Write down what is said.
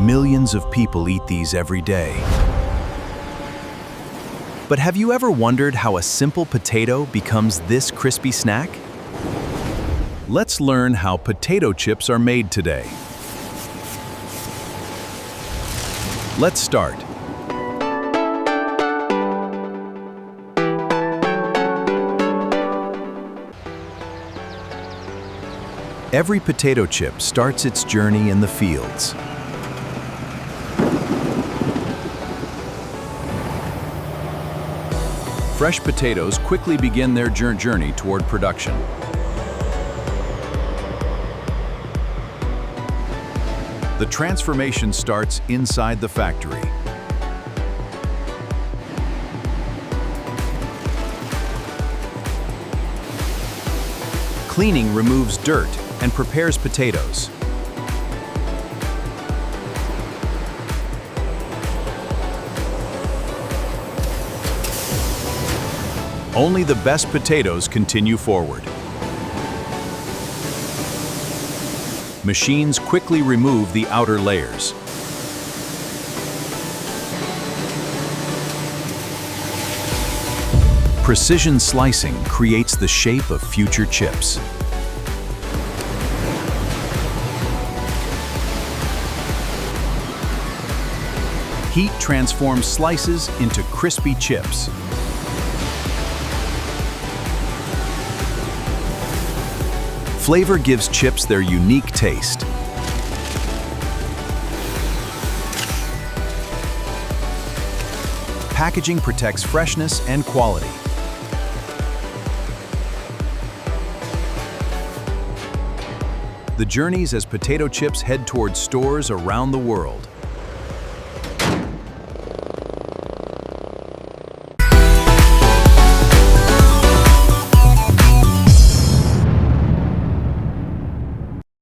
Millions of people eat these every day. But have you ever wondered how a simple potato becomes this crispy snack? Let's learn how potato chips are made today. Let's start. Every potato chip starts its journey in the fields. Fresh potatoes quickly begin their journey toward production. The transformation starts inside the factory. Cleaning removes dirt and prepares potatoes. Only the best potatoes continue forward. Machines quickly remove the outer layers. Precision slicing creates the shape of future chips. Heat transforms slices into crispy chips. Flavor gives chips their unique taste. Packaging protects freshness and quality. The journeys as potato chips head towards stores around the world.